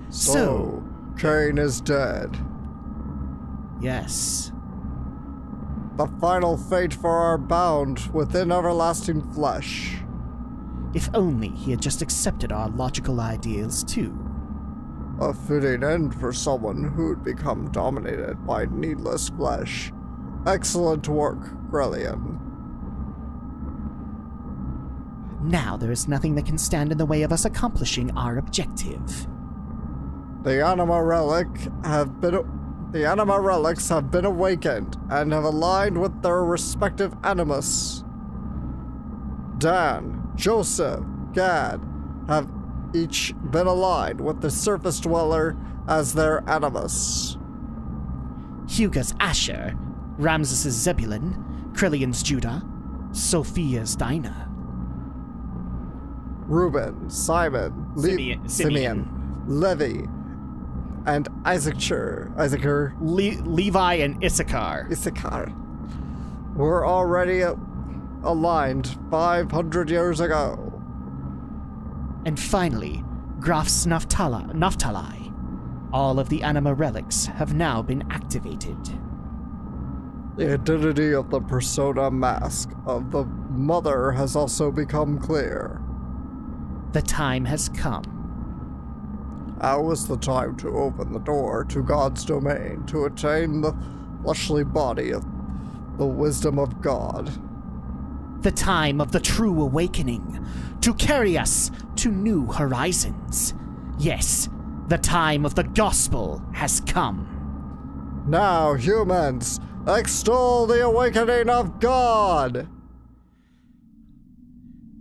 So, Cain is dead. Yes. The final fate for our bound within everlasting flesh. If only he had just accepted our logical ideals, too. A fitting end for someone who'd become dominated by needless flesh. Excellent work, Grellian. Now there is nothing that can stand in the way of us accomplishing our objective. The Anima Relics have been awakened and have aligned with their respective animus. Dan, Joseph, Gad have each been aligned with the surface dweller as their animus. Huga's Asher, Ramses' Zebulun, Krillian's Judah, Sophia's Dinah. Reuben, Simon, Simeon, Levi, and Isaacar, Levi and Issachar. Were already aligned 500 years ago. And finally, Graf's Naphtali. All of the Anima relics have now been activated. The identity of the persona mask of the mother has also become clear. The time has come. Now is the time to open the door to God's domain, to attain the fleshly body of the wisdom of God. The time of the true awakening, to carry us to new horizons. Yes, the time of the gospel has come. Now, humans, extol the awakening of God!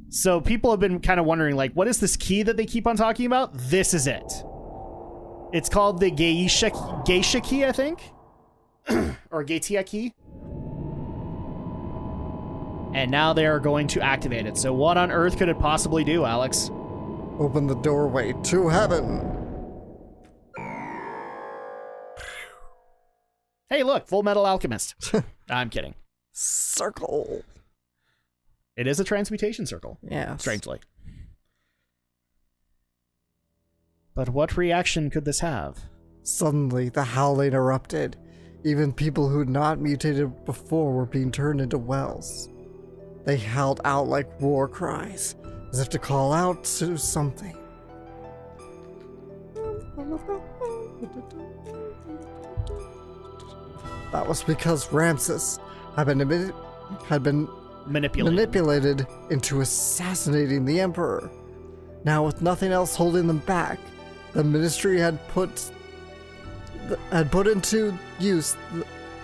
So people have been kind of wondering, like, what is this key that they keep on talking about? This is it. It's called the Geisha key, I think? Or Getia key. And now they are going to activate it. So what on earth could it possibly do, Alex? Open the doorway to heaven. Hey, look, Full Metal Alchemist. I'm kidding. Circle. It is a transmutation circle. Yeah. Strangely. But what reaction could this have? Suddenly, the howling erupted. Even people who had not mutated before were being turned into wells. They howled out like war cries, as if to call out to something. That was because Ramses had been manipulated into assassinating the emperor. Now, with nothing else holding them back, the ministry had put into use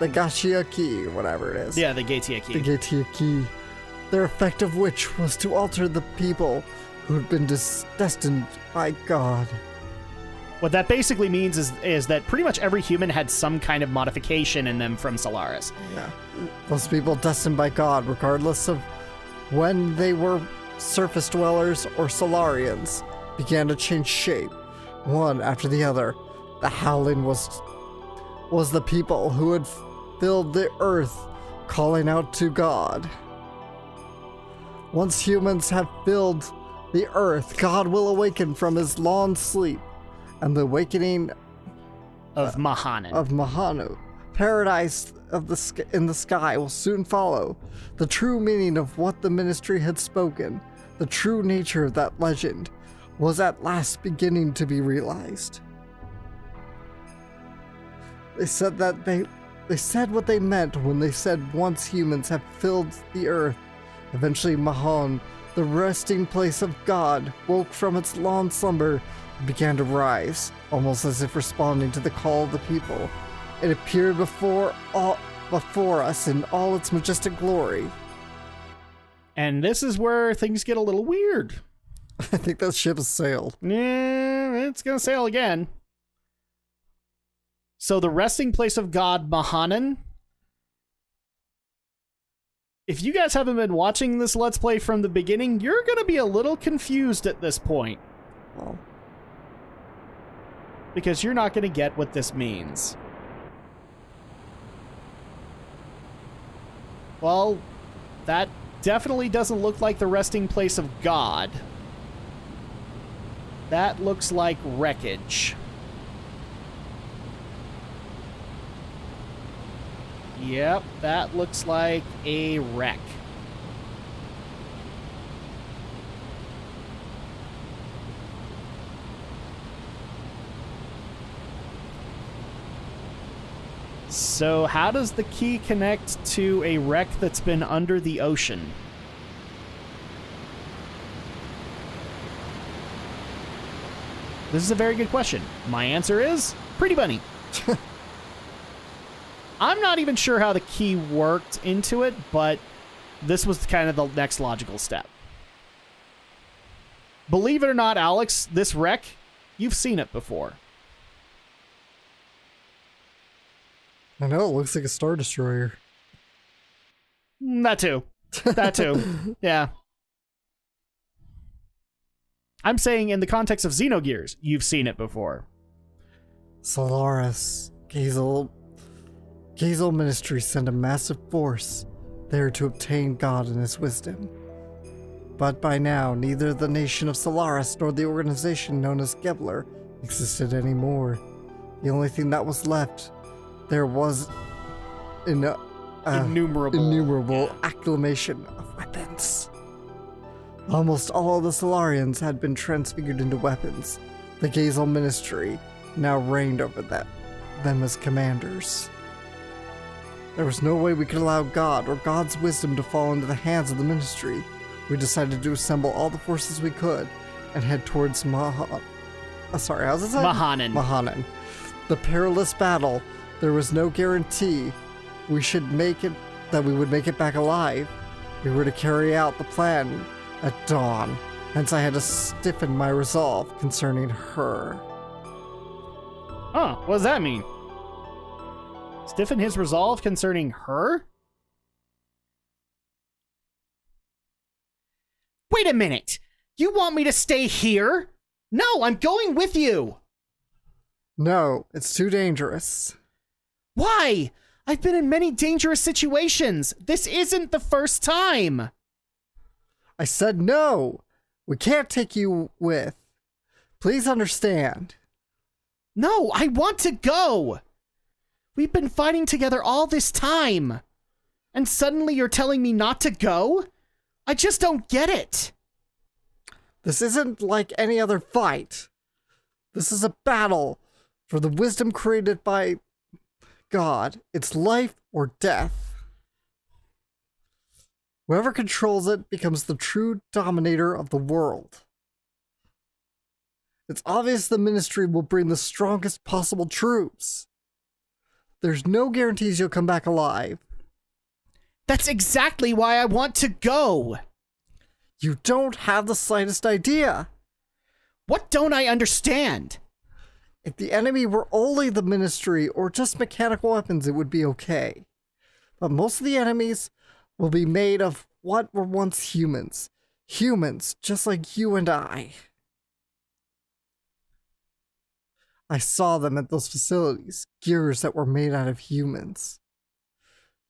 the Gachia key, whatever it is. Yeah, the Getia key. The Getia key. Their effect of which was to alter the people who had been destined by God. What that basically means is that pretty much every human had some kind of modification in them from Solaris. Yeah. Those people destined by God, regardless of when they were surface dwellers or Solarians, began to change shape, one after the other. The howling was the people who had filled the earth, calling out to God. Once humans have filled the earth, God will awaken from his long sleep, and the awakening of Mahanon. Of Mahanon. Paradise in the sky will soon follow. The true meaning of what the ministry had spoken, the true nature of that legend, was at last beginning to be realized. They said what they meant when they said once humans have filled the earth. Eventually Mahanon, the resting place of God, woke from its long slumber and began to rise, almost as if responding to the call of the people. It appeared before us in all its majestic glory. And this is where things get a little weird. I think that ship has sailed. Yeah, it's gonna sail again. So the resting place of God, Mahanon. If you guys haven't been watching this Let's Play from the beginning, you're gonna be a little confused at this point. Well, because you're not gonna get what this means. Well, that definitely doesn't look like the resting place of God. That looks like wreckage. Yep, that looks like a wreck. So how does the key connect to a wreck that's been under the ocean? This is a very good question. My answer is Pretty Bunny. I'm not even sure how the key worked into it, but this was kind of the next logical step. Believe it or not, Alex, this wreck, you've seen it before. I know, it looks like a Star Destroyer. That too. That too. Yeah. I'm saying in the context of Xenogears, you've seen it before. Solaris. Gazel Ministry sent a massive force there to obtain God and his wisdom. But by now, neither the nation of Solaris nor the organization known as Gebler existed anymore. The only thing that was left there was innumerable acclamation of weapons. Almost all of the Solarians had been transfigured into weapons. The Gazel Ministry now reigned over them as commanders. There was no way we could allow God or God's wisdom to fall into the hands of the Ministry. We decided to assemble all the forces we could and head towards Mahanon. Mahanon. The perilous battle. There was no guarantee we would make it back alive. We were to carry out the plan at dawn. Hence I had to stiffen my resolve concerning her. Huh, what does that mean? Stiffen his resolve concerning her? Wait a minute! You want me to stay here? No, I'm going with you! No, it's too dangerous. Why? I've been in many dangerous situations. This isn't the first time. I said no. We can't take you with. Please understand. No, I want to go. We've been fighting together all this time. And suddenly you're telling me not to go? I just don't get it. This isn't like any other fight. This is a battle for the wisdom created by God. It's life or death. Whoever controls it becomes the true dominator of the world. It's obvious the Ministry will bring the strongest possible troops. There's no guarantees you'll come back alive. That's exactly why I want to go. You don't have the slightest idea. What don't I understand? If the enemy were only the Ministry or just mechanical weapons, it would be okay. But most of the enemies will be made of what were once humans. Humans, just like you and I. I saw them at those facilities, gears that were made out of humans.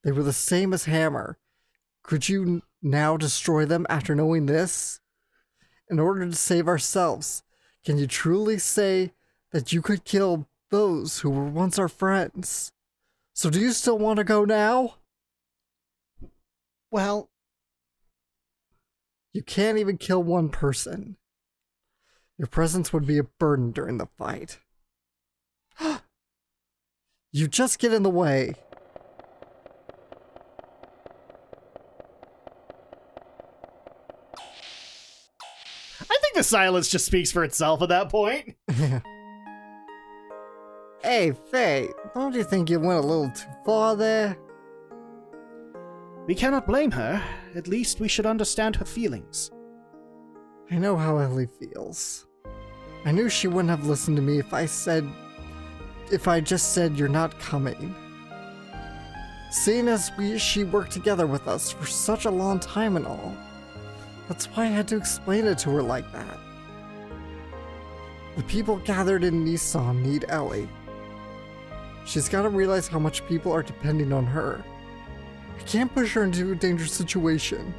They were the same as Hammer. Could you now destroy them after knowing this? In order to save ourselves, can you truly say that you could kill those who were once our friends? So do you still want to go now? Well, you can't even kill one person. Your presence would be a burden during the fight. You just get in the way. I think the silence just speaks for itself at that point. Hey, Faye, don't you think you went a little too far there? We cannot blame her. At least we should understand her feelings. I know how Elly feels. I knew she wouldn't have listened to me if I just said you're not coming. Seeing as she worked together with us for such a long time and all. That's why I had to explain it to her like that. The people gathered in Nissan need Elly. She's got to realize how much people are depending on her. I can't push her into a dangerous situation.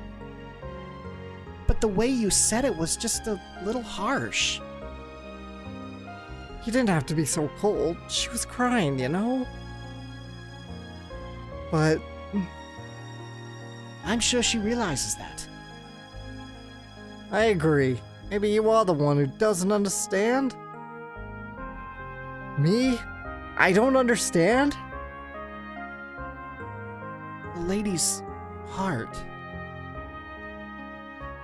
But the way you said it was just a little harsh. You didn't have to be so cold. She was crying, you know? But I'm sure she realizes that. I agree. Maybe you are the one who doesn't understand? Me? I don't understand? The lady's heart.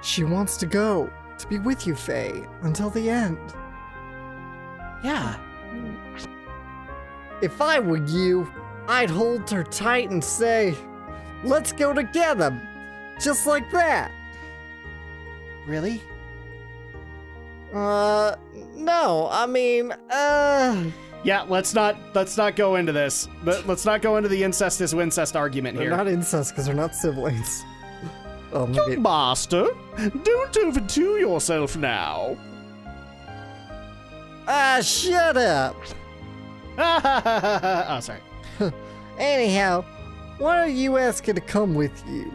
She wants to go, to be with you, Faye, until the end. Yeah. If I were you, I'd hold her tight and say, let's go together, just like that. Really? No, I mean, Yeah, let's not go into this. Let's not go into the incest is incest argument they're here. not incest because they're not siblings. Oh, maybe. Young master, don't overdo yourself now. Shut up. Oh, sorry. Anyhow, why don't you ask her to come with you?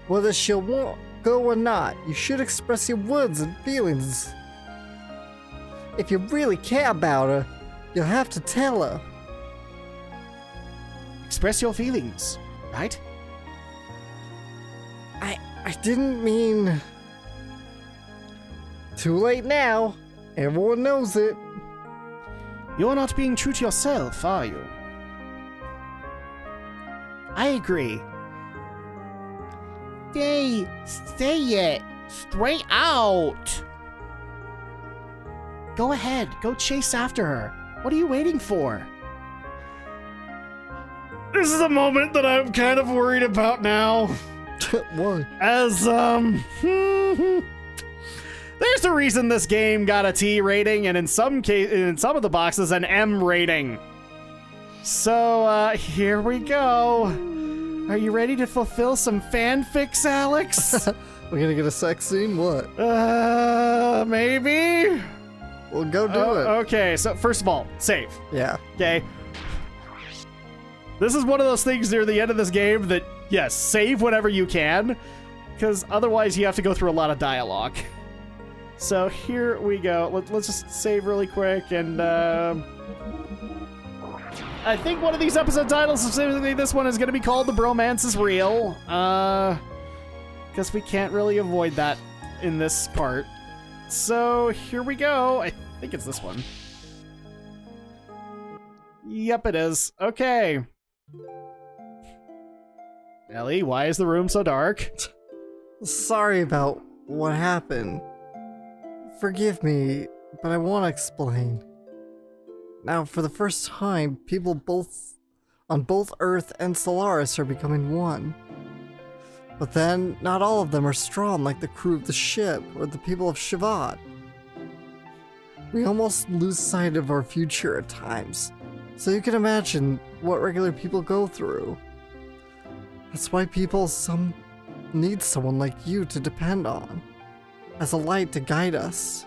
Whether she'll want go or not, you should express your words and feelings. If you really care about her, you'll have to tell her. Express your feelings, right? I didn't mean... Too late now. Everyone knows it. You're not being true to yourself, are you? I agree. Stay it. Straight out. Go ahead. Go chase after her. What are you waiting for? This is a moment that I'm kind of worried about now. What? As, there's a reason this game got a T rating, and in some of the boxes, an M rating. So, here we go. Are you ready to fulfill some fanfics, Alex? We're gonna get a sex scene? What? Maybe? Well, go do it. Okay, so first of all, save. Yeah. Okay. This is one of those things near the end of this game that, yes, save whenever you can, because otherwise you have to go through a lot of dialogue. So here we go. Let's just save really quick, and I think one of these episode titles, specifically this one, is going to be called The Bromance is Real, because we can't really avoid that in this part. So here we go. I think it's this one. Yep, it is. Okay. Elly, why is the room so dark? Sorry about what happened. Forgive me, but I want to explain. Now, for the first time, people on both Earth and Solaris are becoming one. But then, not all of them are strong like the crew of the ship or the people of Shivat. We almost lose sight of our future at times, so you can imagine what regular people go through. That's why some need someone like you to depend on, as a light to guide us.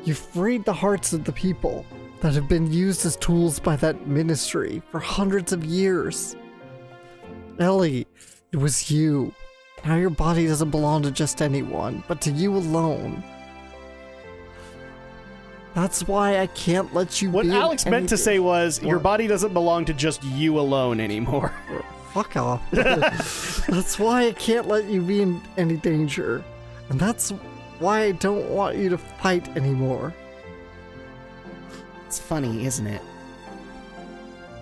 You freed the hearts of the people that have been used as tools by that ministry for hundreds of years. Elly, it was you. Now your body doesn't belong to just anyone, but to you alone. That's why I can't let you What be Alex meant to say was, your What? body doesn't belong to just you alone anymore. Fuck off. That's why I can't let you be in any danger. And that's why I don't want you to fight anymore. It's funny, isn't it?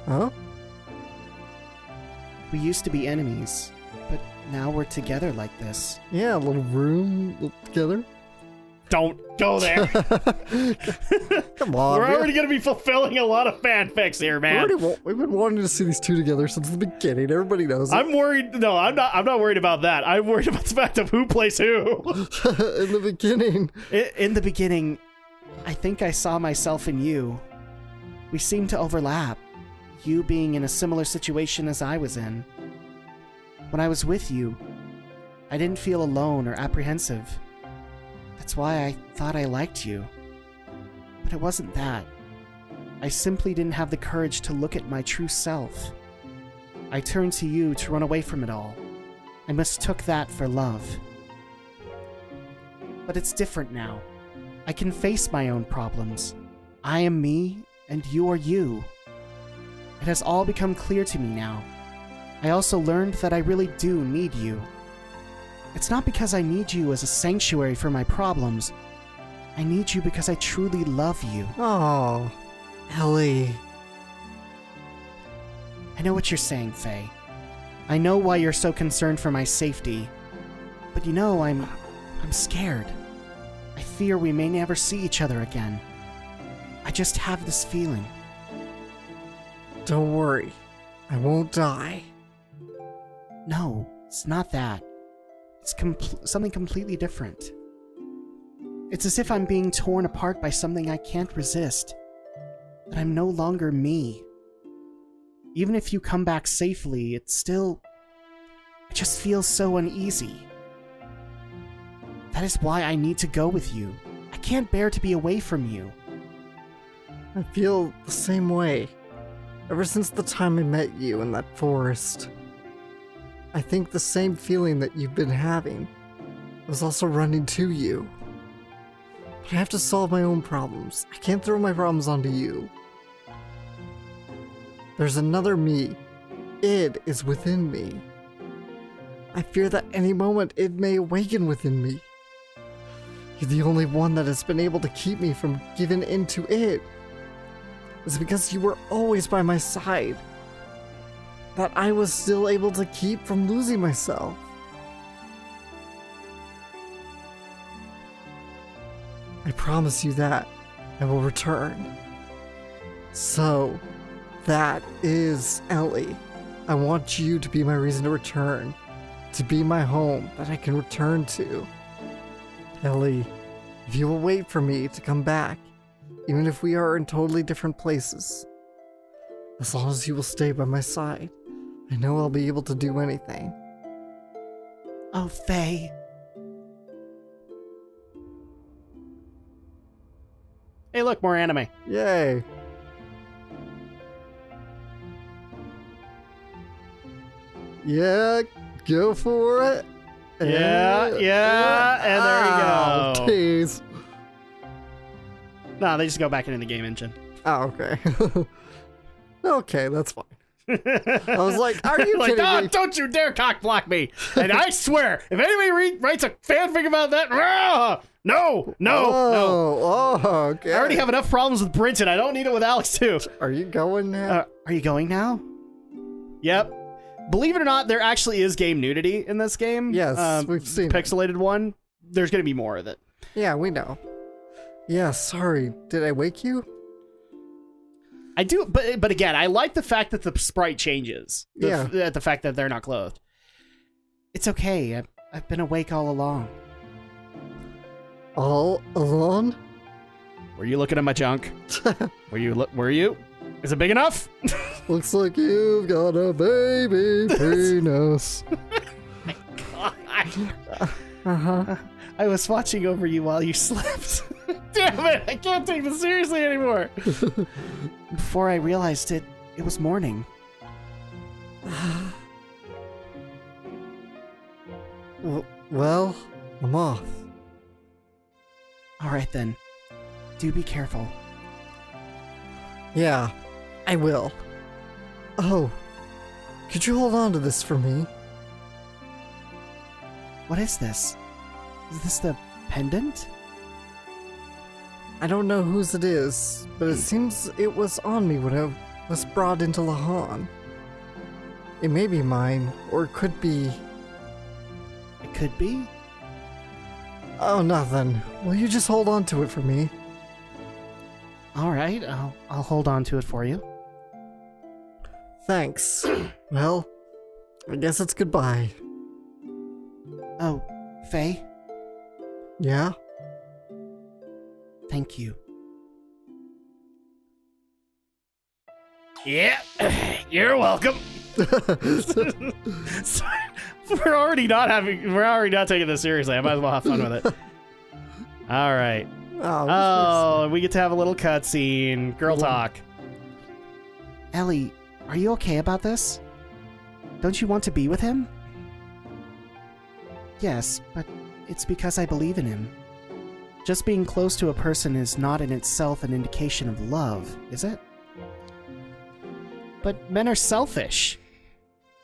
Huh? We used to be enemies, but now we're together like this. Yeah, a little room together. Don't go there. Come on. We're already going to be fulfilling a lot of fanfics here, man. We've been wanting to see these two together since the beginning. Everybody knows it. I'm worried. No, I'm not worried about that. I'm worried about the fact of who plays who. In the beginning. In the beginning, I think I saw myself in you. We seemed to overlap. You being in a similar situation as I was in. When I was with you, I didn't feel alone or apprehensive. That's why I thought I liked you. But it wasn't that. I simply didn't have the courage to look at my true self. I turned to you to run away from it all. I mistook that for love. But it's different now. I can face my own problems. I am me, and you are you. It has all become clear to me now. I also learned that I really do need you. It's not because I need you as a sanctuary for my problems. I need you because I truly love you. Oh, Elly. I know what you're saying, Faye. I know why you're so concerned for my safety. But you know, I'm scared. I fear we may never see each other again. I just have this feeling. Don't worry. I won't die. No, it's not that. It's something completely different. It's as if I'm being torn apart by something I can't resist. That I'm no longer me. Even if you come back safely, it just feels so uneasy. That is why I need to go with you. I can't bear to be away from you. I feel the same way. Ever since the time I met you in that forest. I think the same feeling that you've been having was also running to you. But I have to solve my own problems. I can't throw my problems onto you. There's another me. It is within me. I fear that any moment it may awaken within me. You're the only one that has been able to keep me from giving in to it. It's because you were always by my side that I was still able to keep from losing myself. I promise you that I will return. So, that is Elly. I want you to be my reason to return, to be my home that I can return to. Elly, if you will wait for me to come back, even if we are in totally different places, as long as you will stay by my side, I know I'll be able to do anything. Oh, Faye. Hey, look, more anime. Yay! Yeah, go for it. Yeah, and there you go. Tease. No, they just go back into the game engine. Oh, okay. Okay, that's fine. I was like, are you like, kidding me? Don't you dare cock block me. And I swear, if anybody writes a fanfic about that, no. Oh, okay. I already have enough problems with Brinton. I don't need it with Alex, too. Are you going now? Are you going now? Yep. Believe it or not, there actually is game nudity in this game. Yes, we've seen pixelated one. There's going to be more of it. Yeah, we know. Yeah, sorry. Did I wake you? I do, but again, I like the fact that the sprite changes. The fact that they're not clothed. It's okay. I've been awake all along. All alone? Were you looking at my junk? Were you? Is it big enough? Looks like you've got a baby penis. My God. Uh-huh. I was watching over you while you slept. Damn it! I can't take this seriously anymore. Before I realized it was morning. Well, I'm off. All right then. Do be careful. Yeah, I will. Oh, could you hold on to this for me? What is this? Is this the pendant? I don't know whose it is, but it seems it was on me when I was brought into Lahan. It may be mine, or it could be... It could be? Oh, nothing. Will you just hold on to it for me? All right, I'll hold on to it for you. Thanks. Well, I guess it's goodbye. Oh, Faye? Yeah? Thank you. Yeah, you're welcome. Sorry, we're already not taking this seriously. I might as well have fun with it. All right. Oh, we get to have a little cutscene. Girl talk. Elly, are you okay about this? Don't you want to be with him? Yes, but it's because I believe in him. Just being close to a person is not in itself an indication of love, is it? But men are selfish.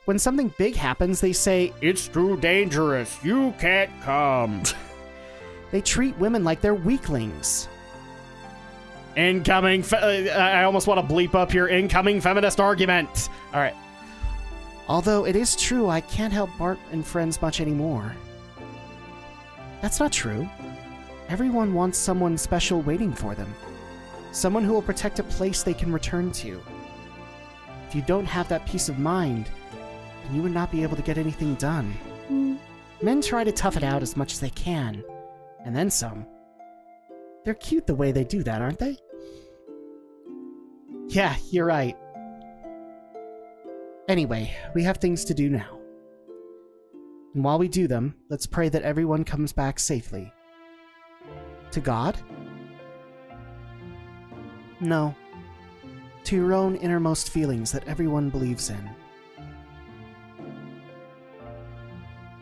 When something big happens, they say, "It's too dangerous, you can't come." They treat women like they're weaklings. I almost want to bleep up your incoming feminist argument. All right. Although it is true, I can't help Bart and friends much anymore. That's not true. Everyone wants someone special waiting for them. Someone who will protect a place they can return to. If you don't have that peace of mind, then you would not be able to get anything done. Men try to tough it out as much as they can, and then some. They're cute the way they do that, aren't they? Yeah, you're right. Anyway, we have things to do now. And while we do them, let's pray that everyone comes back safely. To God? No. To your own innermost feelings that everyone believes in.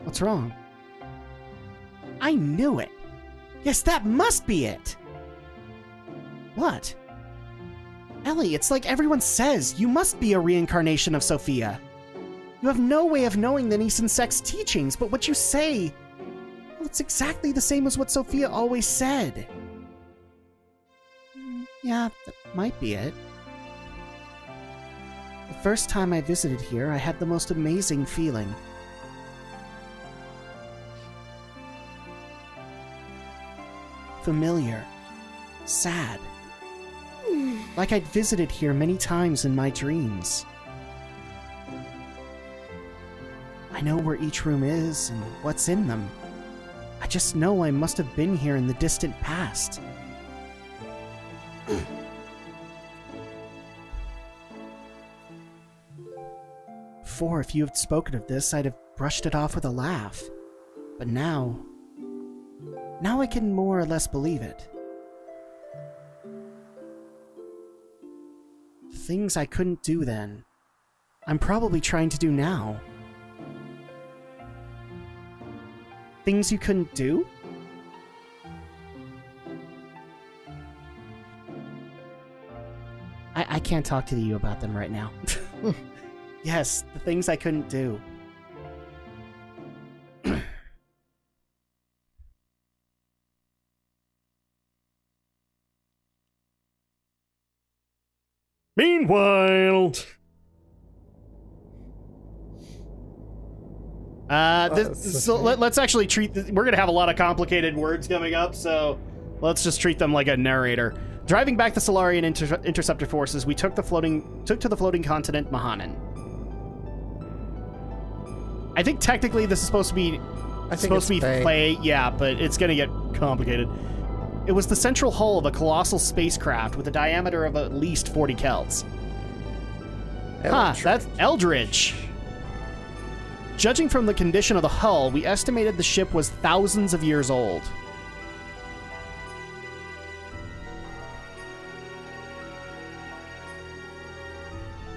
What's wrong? I knew it! Yes, that must be it! What? Elly, it's like everyone says, you must be a reincarnation of Sophia. You have no way of knowing the Nisan sect's teachings, but what you say, well, it's exactly the same as what Sophia always said. Yeah, that might be it. The first time I visited here, I had the most amazing feeling. Familiar. Sad. Like I'd visited here many times in my dreams. I know where each room is and what's in them. I just know I must have been here in the distant past. Before, if you had spoken of this, I'd have brushed it off with a laugh. But now I can more or less believe it. Things I couldn't do then, I'm probably trying to do now. Things you couldn't do? I can't talk to you about them right now. Yes, the things I couldn't do. Meanwhile... let's actually treat this. We're gonna have a lot of complicated words coming up, so let's just treat them like a narrator. Driving back the Solarian interceptor forces, we took to the floating continent Mahanon. I think technically this is supposed to be Faye, yeah, but it's gonna get complicated. It was the central hull of a colossal spacecraft with a diameter of at least 40 kelts. That's Eldridge. Judging from the condition of the hull, we estimated the ship was thousands of years old.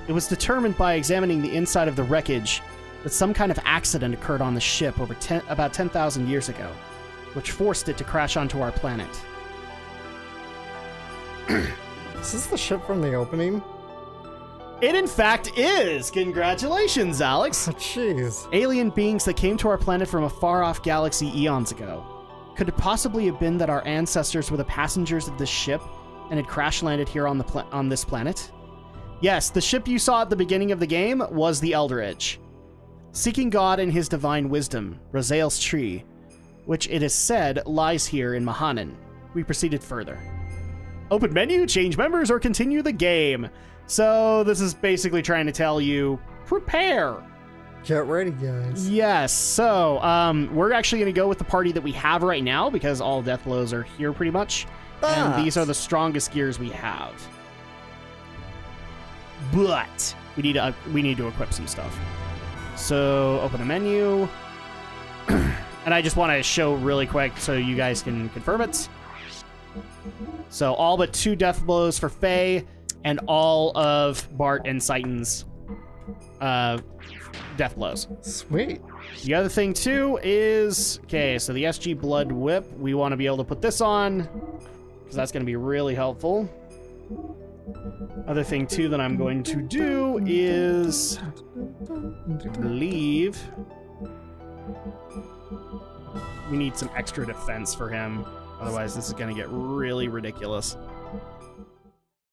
It was determined by examining the inside of the wreckage that some kind of accident occurred on the ship about 10,000 years ago, which forced it to crash onto our planet. Is this the ship from the opening? It in fact is! Congratulations, Alex! Oh, jeez. Alien beings that came to our planet from a far-off galaxy eons ago. Could it possibly have been that our ancestors were the passengers of this ship and had crash-landed here on this planet? Yes, the ship you saw at the beginning of the game was the Eldridge. Seeking God and his divine wisdom, Raziel's tree, which it is said lies here in Mahanon, we proceeded further. Open menu, change members, or continue the game. So this is basically trying to tell you, prepare. Get ready, guys. Yes, so we're actually going to go with the party that we have right now because all death blows are here pretty much. And these are the strongest gears we have. But we need to equip some stuff. So open a menu. And I just want to show really quick so you guys can confirm it. So all but 2 death blows for Faye, and all of Bart and Satan's death blows. Sweet. The other thing too is, okay, so the SG Blood Whip, we want to be able to put this on, because that's going to be really helpful. Other thing too that I'm going to do is, I believe, we need some extra defense for him. Otherwise, this is going to get really ridiculous.